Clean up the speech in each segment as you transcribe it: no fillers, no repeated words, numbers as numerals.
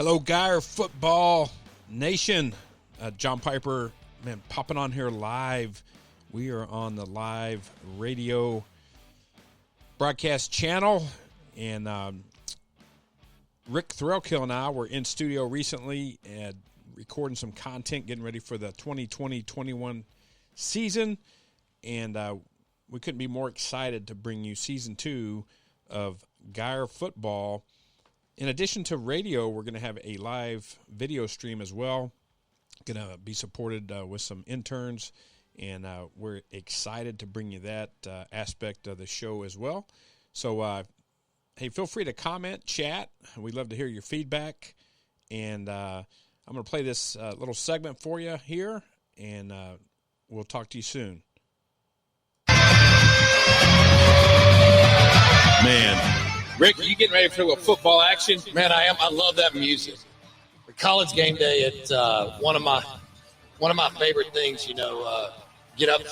Hello, Geyer Football Nation. John Piper, man, popping on here live. We are on the live radio broadcast channel, and Rick Threlkill and I were in studio recently and recording some content, getting ready for the 2020-21 season, and we couldn't be more excited to bring you Season 2 of Geyer Football. In addition to radio, we're going to have a live video stream as well. Going to be supported with some interns, and we're excited to bring you that aspect of the show as well. So, hey, feel free to comment, chat. We'd love to hear your feedback. And I'm going to play this little segment for you here, and we'll talk to you soon. Man. Rick, are you getting ready for a little football action? Man, I am. I love that music. For college game day, it's one of my favorite things. You know, get up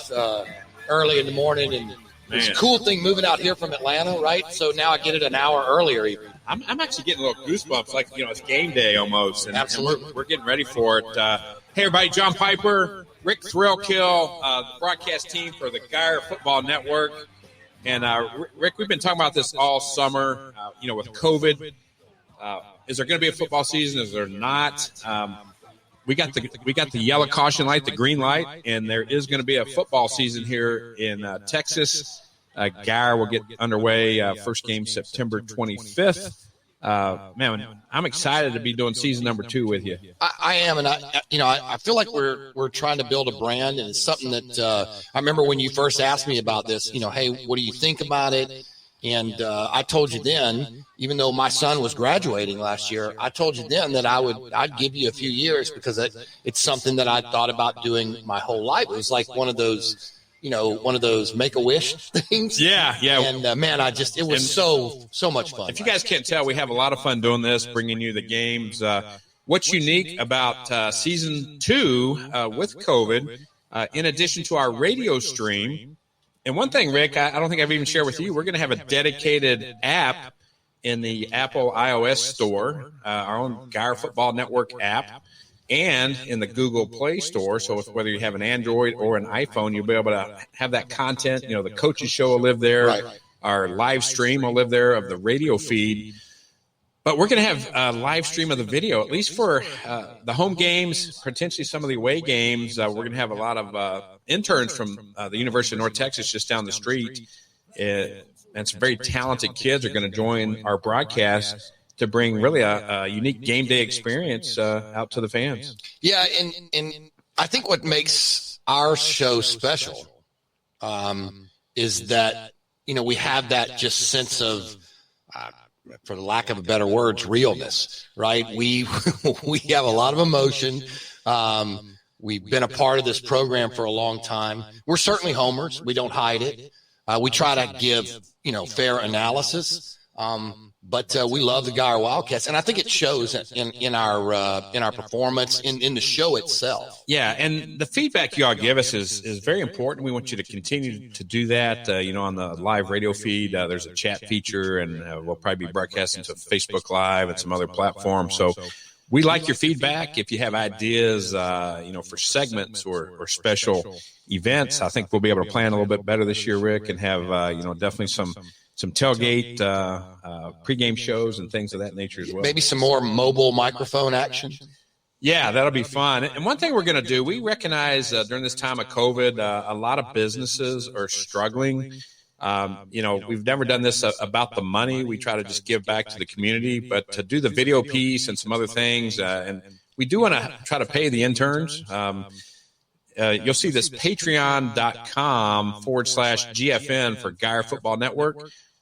early in the morning, and it's a cool thing moving out here from Atlanta, right? So now I get it an hour earlier even. I'm actually getting a little goosebumps, like, you know, it's game day almost. Absolutely. And we're getting ready for it. Hey, everybody, John Piper, Rick Threlkill, the broadcast team for the Geyer Football Network. And, Rick, we've been talking about this all summer, you know, with COVID. Is there going to be a football season? Is there not? We got the yellow caution light, the green light, and there is going to be a football season here in Texas. Geyer will get underway, first game September 25th. Man, I'm excited to be doing season number 2 with you. I am, and I feel like we're trying to build a brand, and it's something that I remember when you first asked me about this. You know, hey, what do you think about it? And I told you then, even though my son was graduating last year, I told you then that I'd give you a few years because it's something that I thought about doing my whole life. It was like one of those Make-A-Wish things. Yeah. And man, it was so much fun. If you guys can't tell, we have a lot of fun doing this, bringing you the games. What's unique about season 2 with COVID, in addition to our radio stream, and one thing, Rick, I don't think I've even shared with you, we're going to have a dedicated app in the Apple iOS store, our own Geyer Football Network app, and in the Google Play Store. So whether you have an Android or an iPhone, you'll be able to have that content. You know, the coaches show will live there. Right. Our live stream will live there of the radio feed. But we're going to have a live stream of the video, at least for the home games, potentially some of the away games. We're going to have a lot of interns from the University of North Texas just down the street. And some very talented kids are going to join our broadcast to bring really a unique game day experience out to the fans. Yeah, and I think what makes our show special is that, you know, we have that just sense of, for the lack of a better words, realness, right? We have a lot of emotion. We've been a part of this program for a long time. We're certainly homers. We don't hide it. We try to give, you know, fair analysis. But we love the Geyer Wildcats, and I think it shows in our performance in the show itself. Yeah, and the feedback you all give us is very important. We want you to continue to do that. You know, on the live radio feed, there's a chat feature, and we'll probably be broadcasting to Facebook Live and some other platforms. So we like your feedback. If you have ideas, you know, for segments or special events, I think we'll be able to plan a little bit better this year, Rick, and have you know, definitely some tailgate pregame shows and things of that nature as well. Maybe some more mobile microphone action. Yeah, that'll be fun. And one thing we're going to do, we recognize during this time of COVID, a lot of businesses are struggling. You know, we've never done this about the money. We try to just give back to the community, but to do the video piece and some other things, and we do want to try to pay the interns. You'll see this patreon.com/GFN for Geyer Football Network.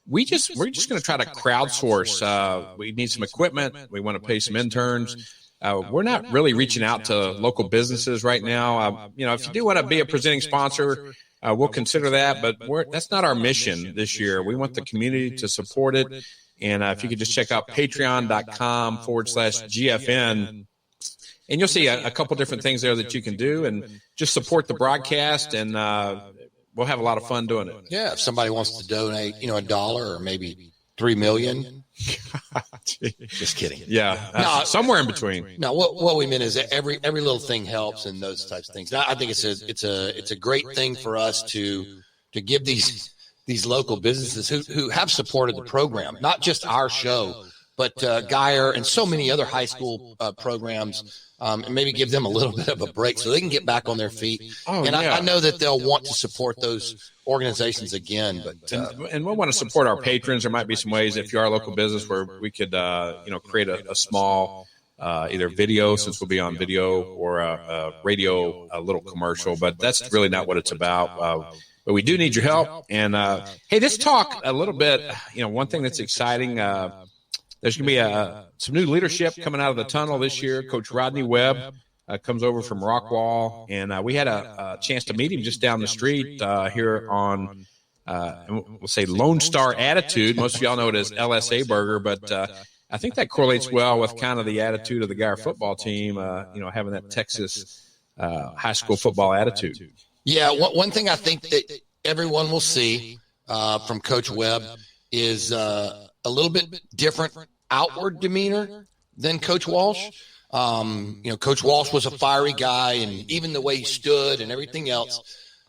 We're just going to try to crowdsource. We need some equipment. We want to pay some interns. We're not really reaching out to local businesses right now. You know, if you do want to be a presenting sponsor, we'll consider that, but that's not our mission this year. We want the community to support it. And if you could just check out patreon.com/GFN, and you'll see a couple different things there that you can do, and just support the broadcast, and we'll have a lot of fun doing it. Yeah, if somebody wants to donate, $1 or maybe $3 million, Just kidding. Yeah, No, somewhere in between. No, what we meant is that every little thing helps and those types of things. I think it's a great thing for us to give these local businesses who have supported the program, not just our show, but Geyer and so many other high school programs, and maybe give them a little bit of a break so they can get back on their feet. I know that they'll want to support those organizations again. But and we want to support our patrons. There might be some ways, if you are a local business, where we could create a small either video, since we'll be on video, or a radio, a little commercial. But that's really not what it's about. But we do need your help. And hey, let's talk a little bit. One thing that's exciting. There's going to be some new leadership coming out of the tunnel this year. Coach Rodney Webb comes over from Rockwall, and we had a chance to meet him just down the street here on, we'll say, Lone Star Attitude. Most of y'all know it as LSA Burger, but I think that correlates well with kind of the attitude of the Geyer football team, having that Texas high school football attitude. Yeah, one thing I think that everyone will see from Coach Webb is a little bit different outward demeanor than Coach Walsh. Coach Walsh was a fiery guy, and even the way he stood and everything else.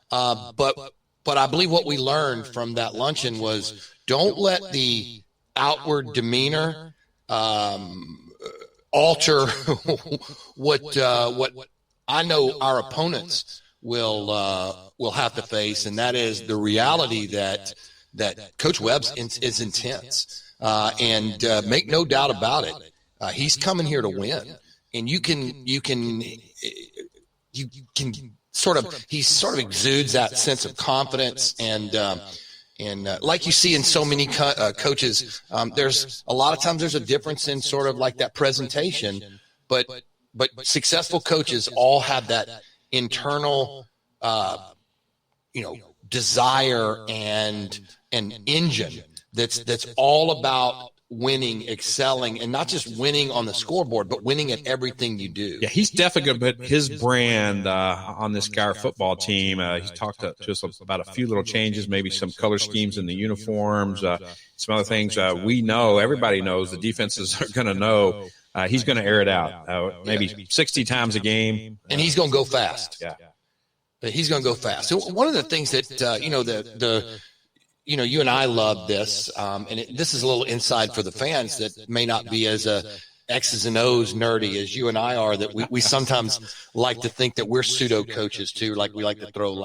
But I believe what we learned from that luncheon was don't let the outward demeanor alter what I know our opponents will have to face, and that is the reality that Coach Webb is intense. And make no doubt about it, he's coming here to win. And you can sort of exudes that sense of confidence, and like you see in so many coaches, there's a lot of times there's a difference in sort of like that presentation, but successful coaches all have that internal, desire and engine that's all about winning, excelling, and not just winning on the scoreboard, but winning at everything you do. Yeah, he's definitely going to put his brand on this Geyer football team. He's talked to us about a few little changes, maybe some color schemes in the uniforms, some other things. We know, everybody knows, the defenses are going to know. He's going to air it out, maybe 60 times a game. And he's going to go fast. Yeah. He's going to go fast. So one of the things that, you and I love this, and this is a little inside for the fans that may not be as X's and O's nerdy as you and I are, that we sometimes like to think that we're pseudo coaches too, like we like to throw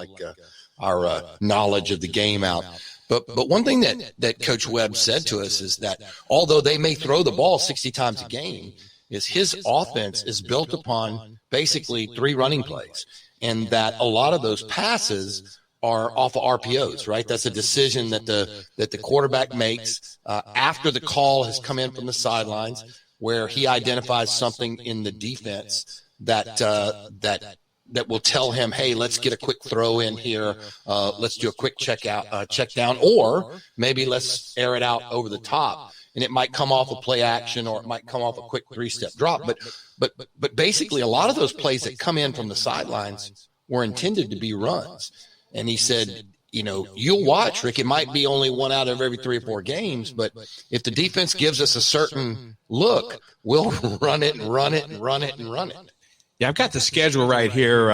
our knowledge of the game out. But one thing that Coach Webb said to us is that although they may throw the ball 60 times a game, is his offense is built upon basically 3 running plays, and that a lot of those passes are off of RPOs, right? That's a decision that the quarterback makes after the call has come in from the sidelines, where he identifies something in the defense that will tell him, hey, let's get a quick throw in here. Let's do a quick check down, or maybe let's air it out over the top. And it might come off a play action, or it might come off a quick 3-step drop. But basically, a lot of those plays that come in from the sidelines were intended to be runs. And he said, you'll watch, Rick. It might be only 1 out of every 3 or 4 games, but if the defense gives us a certain look, we'll run it and run it and run it and run it. Yeah, I've got the schedule right here.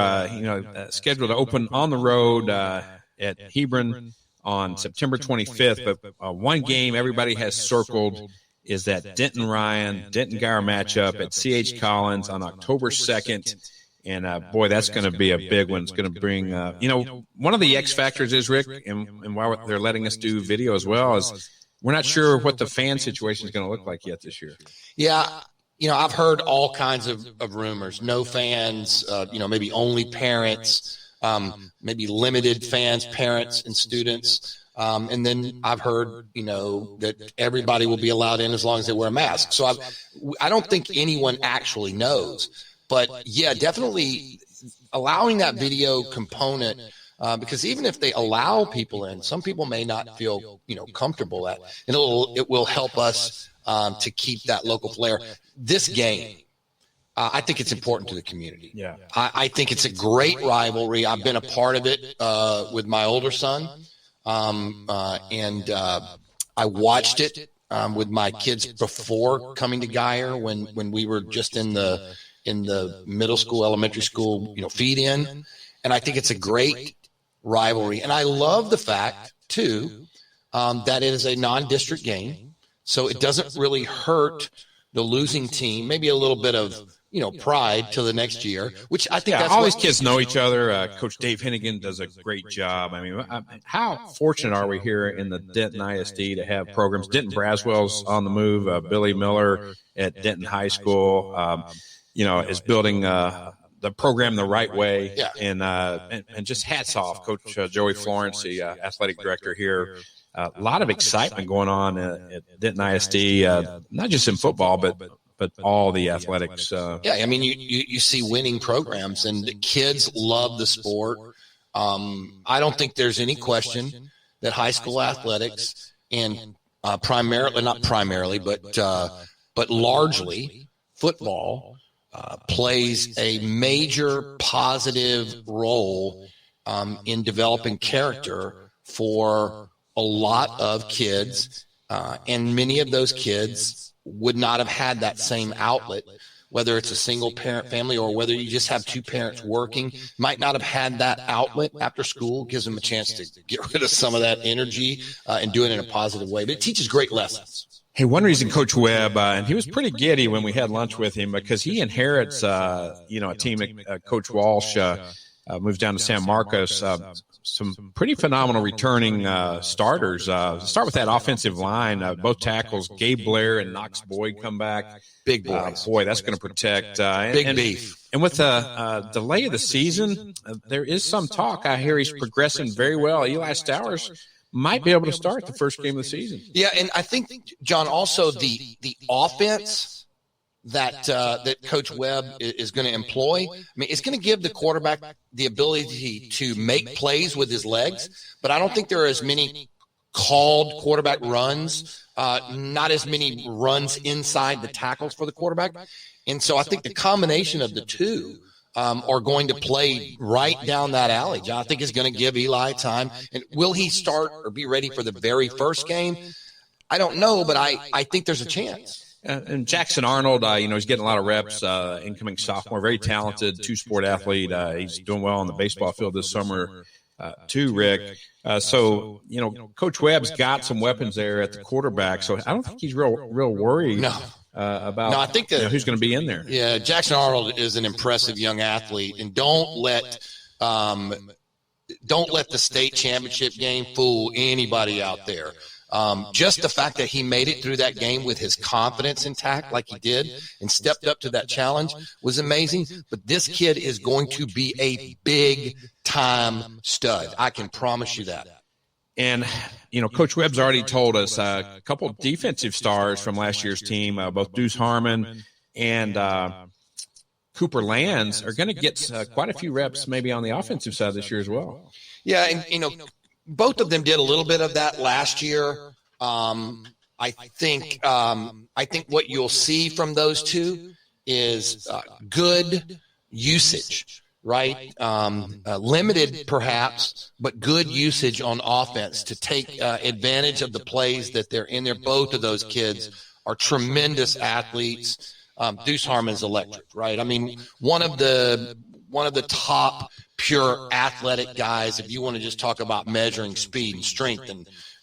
Scheduled to open on the road at Hebron on September 25th. But one game everybody has circled is that Denton-Geyer matchup at C.H. Collins on October 2nd. And, boy, that's going to be a big one. It's going to bring, one of the X factors is, Rick, and why they're letting us do video as well, is we're not sure what the fan situation is going to look like yet this year. Yeah. I've heard all kinds of rumors. No fans, maybe only parents, maybe limited fans, parents, and students. And then I've heard, that everybody will be allowed in as long as they wear a mask. So I don't think anyone actually knows. But, yeah, definitely allowing that video component, because even if they allow people in, some people may not feel, comfortable at, and it will help us to keep that local flair. This game, I think it's important to the community. Yeah, I think it's a great rivalry. I've been a part of it with my older son, and I watched it with my kids before coming to Geyer when we were just in the middle school, elementary school, feed in. And I think it's a great rivalry. And I love the fact too, that it is a non-district game. So it doesn't really hurt the losing team, maybe a little bit of, pride till the next year, which I think that's all these kids know each other. Coach Dave Hennigan does a great job. I mean, how fortunate are we here in the Denton ISD to have programs? Denton Braswell's on the move. Billy Miller at Denton High School, is building the program the right way. Yeah. And just hats off, Coach Joey Florence, the athletic director here. A lot of excitement going on at Denton ISD, not just in football, but all the athletics. I mean, you see winning programs, and the kids love the sport. I don't think there's any question that high school athletics and not primarily, but largely football plays a major positive role in developing character for a lot of kids, and many of those kids would not have had that same outlet, whether it's a single parent family or whether you just have two parents working, might not have had that outlet after school. Gives them a chance to get rid of some of that energy and do it in a positive way. But it teaches great lessons. Hey, one reason Coach Webb, and he was pretty giddy when we had lunch with him, because he inherits, a team. Coach Walsh moves down to San Marcos. Some pretty phenomenal returning starters. Start with that offensive line. Both tackles, Gabe Blair and Knox Boyd, come back. Big boys. Boy, that's going to protect. Big beef. And with the delay of the season, there is some talk. I hear he's progressing very well. Eli Stowers might be able to start the first game of the season. Yeah, and I think, John, also the offense that Coach Webb is going to employ, I mean, it's going to give the quarterback the ability to make plays with his legs, but I don't think there are as many called quarterback runs, not as many runs inside the tackles for the quarterback. And so I think the combination of the two are going to play right down that alley. John, I think is going to give Eli time. And will he start or be ready for the very first game? I don't know, but I think there's a chance. And Jackson Arnold, he's getting a lot of reps, incoming sophomore, very talented, two-sport athlete. He's doing well on the baseball field this summer, too, Rick. So, Coach Webb's got some weapons there at the quarterback, so I don't think he's real worried about I think who's going to be in there. Yeah, Jackson Arnold is an impressive young athlete, and don't let the state championship game fool anybody out there. Just the fact that he made it through that game with his confidence intact like he did and stepped up to that challenge was amazing. But this kid is going to be a big-time stud. I can promise you that. And, Coach Webb's already told us a couple of defensive stars from last year's team, both Deuce Harmon and Cooper Lands are going to get quite a few reps maybe on the offensive side this year as well. Yeah, and, both of them did a little bit of that last year. I think what you'll see from those two is good usage, right? Limited perhaps, but good usage on offense to take advantage of the plays that they're in there. Both of those kids are tremendous athletes. Deuce Harmon's electric, right? I mean, one of the top pure athletic guys, if you want to just talk about measuring speed and strength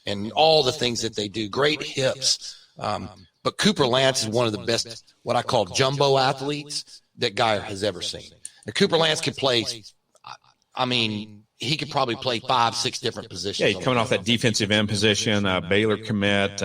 and all the things that they do. Great hips. But Cooper Lance is one of the best, what I call jumbo athletes that Geyer has ever seen. And Cooper Lance could play, he could probably play 5-6 different positions. Yeah, he's coming off that defensive end position, Baylor commit.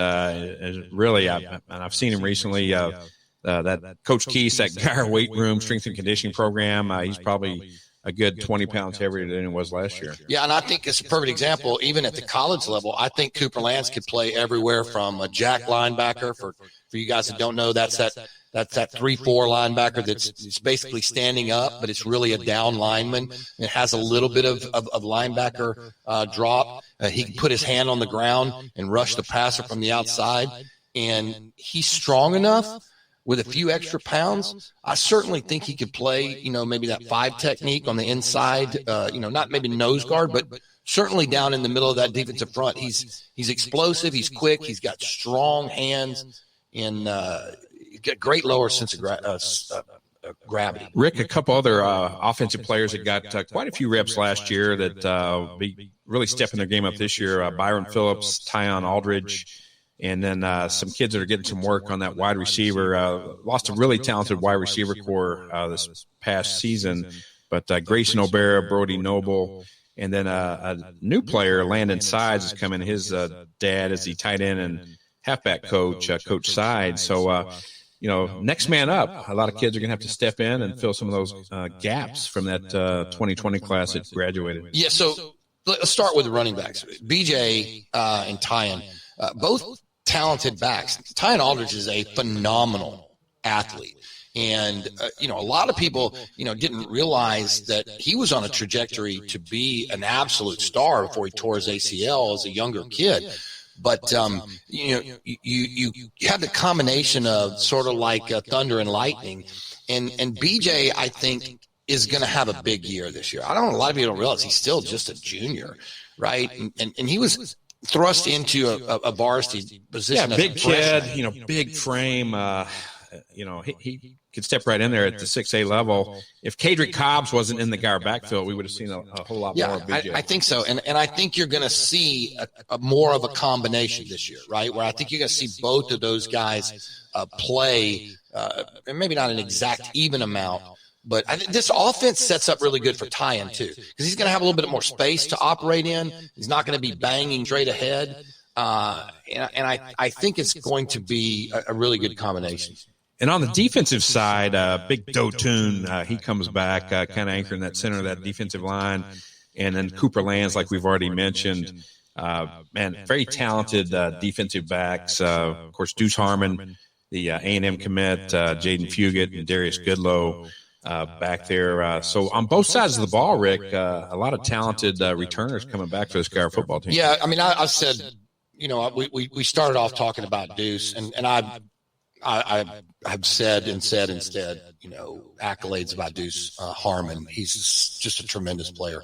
Really, and I've seen him recently, that Coach Keese, that Geyer weight room strength and conditioning program, he's probably a good 20 pounds heavier than it was last year. Yeah, and I think it's a perfect example, even at the college level. I think Cooper Lance could play everywhere from a jack linebacker. For you guys that don't know, that's that 3-4 linebacker that's basically standing up, but it's really a down lineman. It has a little bit of linebacker drop. He can put his hand on the ground and rush the passer from the outside, and he's strong enough. With a few extra pounds, I certainly think he could play, maybe that 5 technique on the inside, not maybe nose guard, certainly down in the middle of that defensive front. He's explosive. He's quick. He's got strong hands, and he's got great lower sense of gravity. Rick, a couple other offensive players that got quite a few reps last year that be really stepping their game up this year. Byron Phillips, Tyon Aldridge, and then some kids that are getting some work on that wide receiver. Lost a really talented wide receiver core this past season, but Grayson O'Bara, Brody Noble, and then a new player, Landon Sides, is coming. His dad is the tight end and halfback coach, Coach Sides. So, next man up. A lot of kids are going to have to step in and fill some of those gaps from that 2020 class that graduated. Yeah, so let's start with the running backs. BJ and Tyon, both talented backs. Tyon Aldridge is a phenomenal athlete. And, a lot of people, didn't realize that he was on a trajectory to be an absolute star before he tore his ACL as a younger kid. But, you have the combination of sort of like thunder and lightning. And BJ, I think, is going to have a big year this year. I don't know. A lot of people don't realize he's still just a junior, right? And he was thrust into a varsity position. Yeah, big kid, big frame. He could step right in there at the 6A level. If Kadrick Cobbs wasn't in the guard backfield, we would have seen a whole lot more of BJ. I think so. And I think you're going to see a more of a combination this year, right? Where I think you're going to see both of those guys play, and maybe not an exact even amount, but I think this offense sets up really good for Tyon too, because he's going to have a little bit more space to operate in. He's not going to be banging straight ahead. And I think it's going to be a really good combination. And on the defensive side, Big Dotun, he comes back, kind of anchoring that center of that defensive line. And then Cooper Lands, like we've already mentioned, very talented defensive backs. Of course, Deuce Harmon, the A&M commit, Jaden Fugit, and Darius Goodlow back there. So on both sides of the ball, Rick, a lot of talented returners coming back for this Skyr football team. Yeah, I mean, I said, we started off talking about Deuce, and I've said instead, accolades about Deuce Harmon. He's just a tremendous player.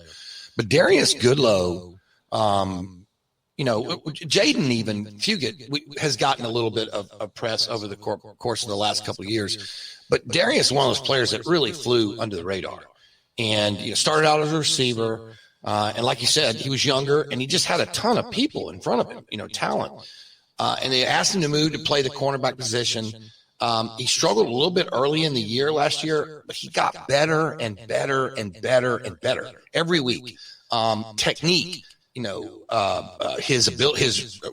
But Darius Goodlow, Jaden even Fugit has gotten a little bit of press over the course of the last couple of years. But Darius is one of those players that really flew under the radar. And started out as a receiver. And like you said, he was younger, and he just had a ton of people in front of him, talent. And they asked him to move to play the cornerback position. He struggled a little bit early in the year last year, but he got better and better and better and better every week. Technique, his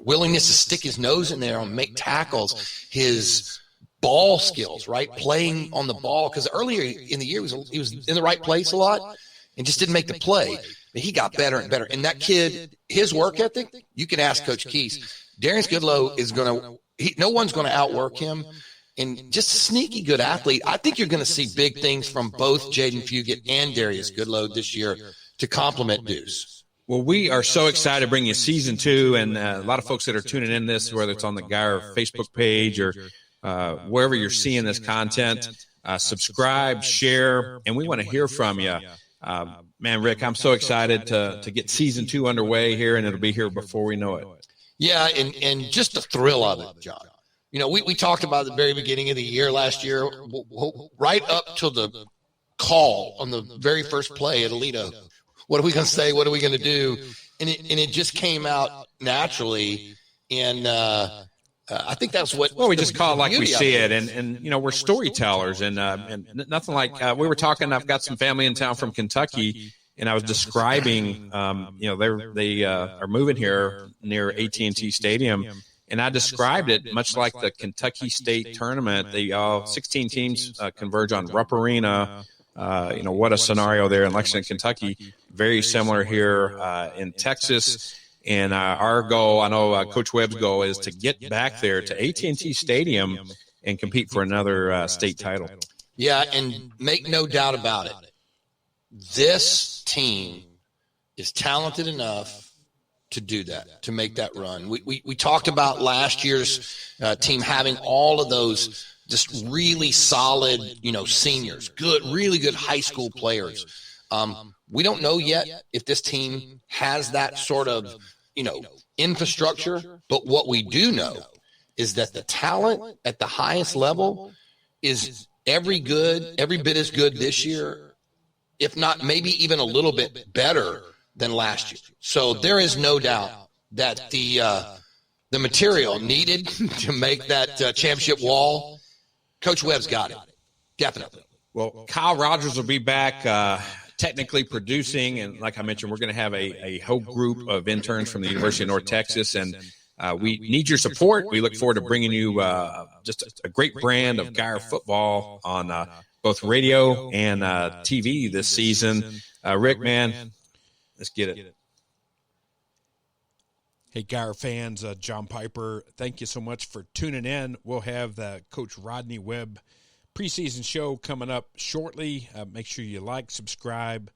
willingness to stick his nose in there and make tackles, his ball skills, right? Playing on the ball, because earlier in the year he was in the right place a lot and just didn't make the play. But he got better and better. And that kid, his work ethic, you can ask Coach Keys. Darius Goodlow is no one's going to outwork him. And just a sneaky good athlete. I think you're going to see big things from both Jaden Fugit and Darius Goodlow this year to complement Deuce. Well, we are so excited to bring you season 2, and a lot of folks that are tuning in this, whether it's on the Skyr Facebook page or wherever you're seeing this content, subscribe, share, and we want to hear from you. Man, Rick, I'm so excited to get season 2 underway here, and it'll be here before we know it. Yeah, and just the thrill of it, John. We talked about the very beginning of the year last year, right up to the call on the very first play at Alito. What are we going to say? What are we going to do? And it just came out naturally. And I think that's what. Well, we just call it like we see it. And we're storytellers. And nothing like we were talking. I've got some family in town from Kentucky. And I was describing, they are moving here near AT&T Stadium. And I described it much like the Kentucky State tournament. The 16 teams converge on Rupp Arena. What a scenario there in Lexington, Kentucky. Very similar here in Texas. And our goal, I know Coach Webb's goal, is to get back there to AT&T Stadium and compete for another state title. Yeah, and make no doubt about it. This team is talented enough to do that, to make that run. We talked about last year's team having all of those just really solid, seniors, really good high school players. We don't know yet if this team has that sort of, infrastructure. But what we do know is that the talent at the highest level is every bit as good this year, if not maybe even a little bit better than last year. So there is no doubt that the material needed to make that championship wall, Coach Webb's got it. Definitely. Well, Kyle Rogers will be back technically producing. And like I mentioned, we're going to have a whole group of interns from the University of North Texas. And we need your support. We look forward to bringing you just a great brand of Geyer football on both radio and TV this season. Rick, man, let's get it. Hey, Geyer fans, John Piper, thank you so much for tuning in. We'll have the Coach Rodney Webb preseason show coming up shortly. Make sure you like, subscribe,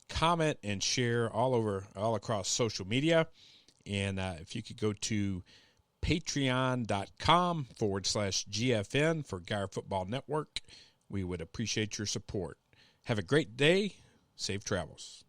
comment, and share all across social media. And if you could go to patreon.com/GFN for Geyer Football Network, we would appreciate your support. Have a great day. Safe travels.